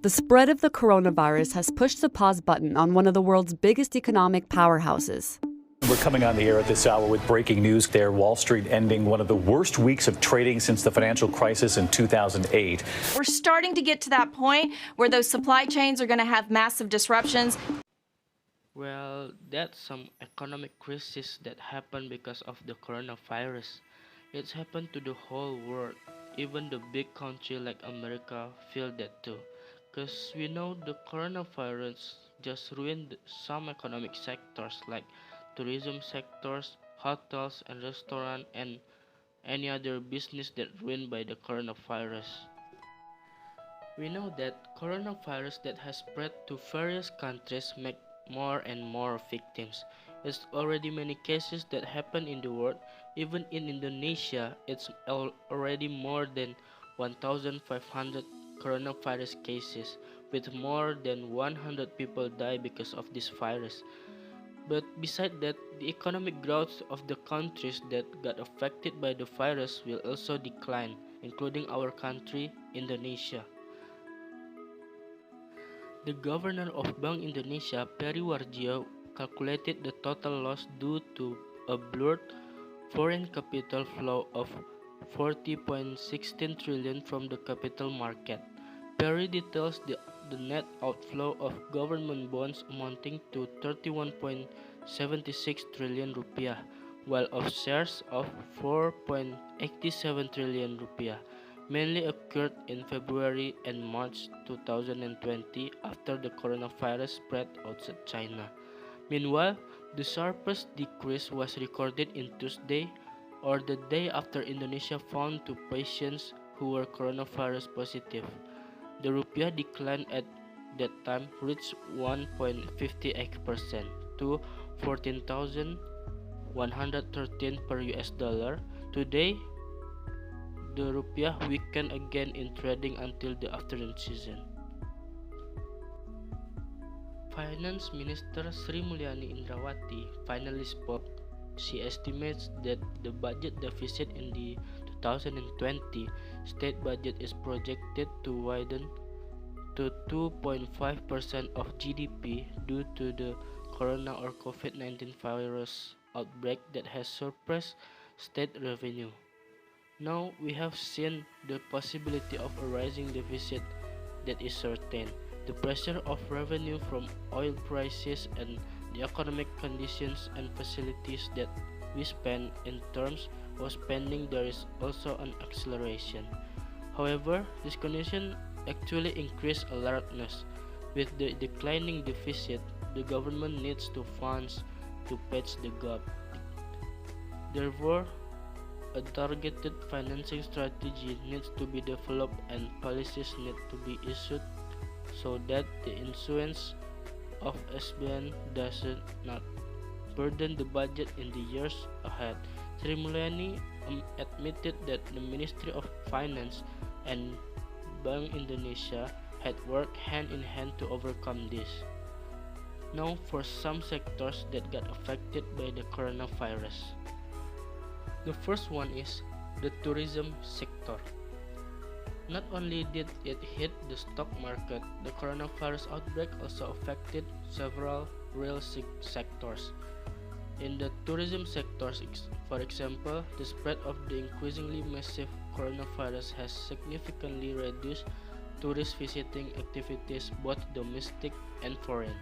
The spread of the coronavirus has pushed the pause button on one of the world's biggest economic powerhouses. We're coming on the air at this hour with breaking news there. Wall Street ending one of the worst weeks of trading since the financial crisis in 2008. We're starting to get to that point where those supply chains are going to have massive disruptions. Well, that's some economic crisis that happened because of the coronavirus. It's happened to the whole world. Even the big country like America feel that too. Because we know the coronavirus just ruined some economic sectors like tourism sectors, hotels and restaurants, and any other business that ruined by the coronavirus. We know that coronavirus that has spread to various countries make more and more victims. It's already many cases that happen in the world. Even in Indonesia, it's already more than 1,500 coronavirus cases, with more than 100 people die because of this virus. But beside that, the economic growth of the countries that got affected by the virus will also decline, including our country, Indonesia. The governor of Bank Indonesia, Peri Warjio, calculated the total loss due to a blurred foreign capital flow of 40.16 trillion from the capital market. Perry details the net outflow of government bonds amounting to 31.76 trillion rupiah, while of shares of 4.87 trillion rupiah, mainly occurred in February and March 2020 after the coronavirus spread outside China. Meanwhile, the sharpest decrease was recorded in Tuesday, or the day after Indonesia found two patients who were coronavirus positive. The rupiah decline at that time reached 1.58% to 14,113 per US dollar. Today, the rupiah weakened again in trading until the afternoon session. Finance Minister Sri Mulyani Indrawati finally spoke. She estimates that the budget deficit in the 2020 state budget is projected to widen to 2.5% of GDP due to the corona or COVID-19 virus outbreak that has suppressed state revenue. Now we have seen the possibility of a rising deficit that is certain. The pressure of revenue from oil prices and the economic conditions and facilities that we spend in terms of spending, there is also an acceleration. However, this condition actually increased alertness. With the declining deficit, the government needs to funds to patch the gap. Therefore, a targeted financing strategy needs to be developed and policies need to be issued so that the issuance of SBN does not burden the budget in the years ahead. Sri Mulyani admitted that the Ministry of Finance and Bank Indonesia had worked hand in hand to overcome this. Now for some sectors that got affected by the coronavirus. The first one is the tourism sector. Not only did it hit the stock market, the coronavirus outbreak also affected several real sectors. In the tourism sectors, for example, the spread of the increasingly massive coronavirus has significantly reduced tourist visiting activities, both domestic and foreign.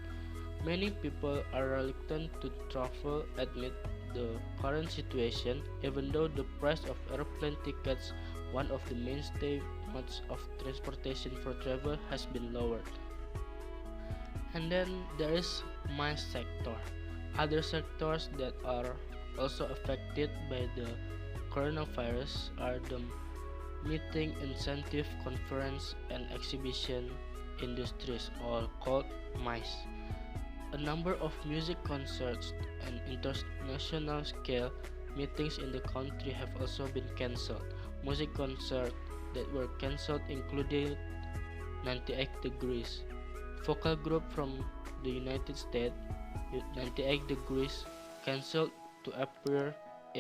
Many people are reluctant to travel amid the current situation, even though the price of airplane tickets, one of the mainstay modes of transportation for travel, has been lowered. And then there is MICE sector. Other sectors that are also affected by the coronavirus are the meeting, incentive, conference, and exhibition industries, all called MICE. A number of music concerts and international scale meetings in the country have also been cancelled. Music concerts that were cancelled included 98 Degrees, vocal group from the United States. 98 Degrees cancelled to appear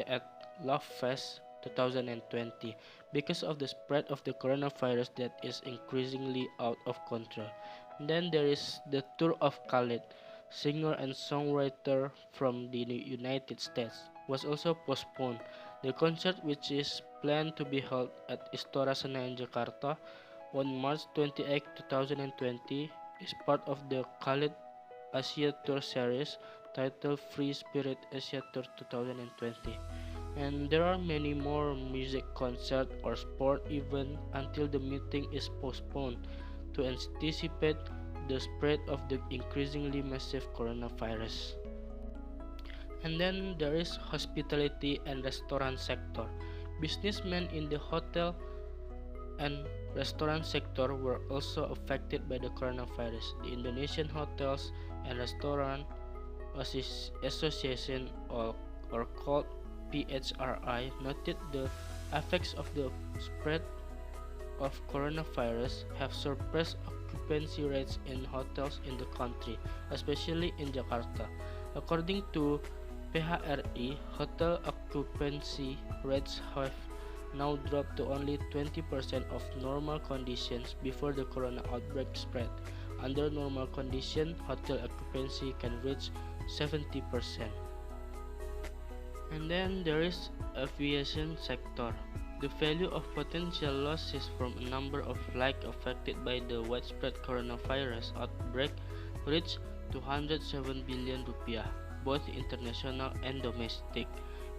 at Love Fest 2020 because of the spread of the coronavirus that is increasingly out of control. Then there is the tour of Khaled, singer and songwriter from the United States, was also postponed. The concert, which is planned to be held at Istora Senayan, Jakarta on March 28, 2020, is part of the Khaled Asia Tour series titled Free Spirit Asia Tour 2020. And there are many more music concert or sport events until the meeting is postponed to anticipate the spread of the increasingly massive coronavirus. And then there is hospitality and restaurant sector. Businessmen in the hotel and restaurant sector were also affected by the coronavirus. The Indonesian Hotels and Restaurant Association, or called PHRI, noted the effects of the spread of coronavirus have suppressed occupancy rates in hotels in the country, especially in Jakarta. According to PHRI, hotel occupancy rates have now dropped to only 20% of normal conditions before the corona outbreak spread. Under normal conditions, hotel occupancy can reach 70%. And then there is aviation sector. The value of potential losses from a number of flights affected by the widespread coronavirus outbreak reached 207 billion rupiah, both international and domestic,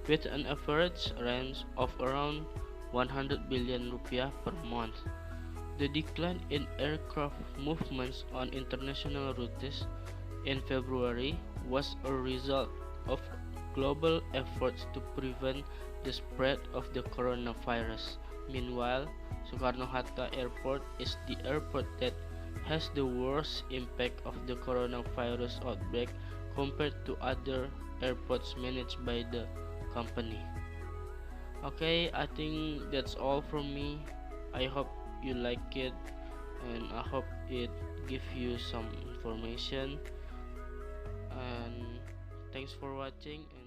with an average range of around 100 billion rupiah per month. The decline in aircraft movements on international routes in February was a result of global efforts to prevent the spread of the coronavirus. Meanwhile, Soekarno-Hatta Airport is the airport that has the worst impact of the coronavirus outbreak compared to other airports managed by the company. Okay, I think that's all from me. I hope you like it, and I hope it give you some information, and thanks for watching. And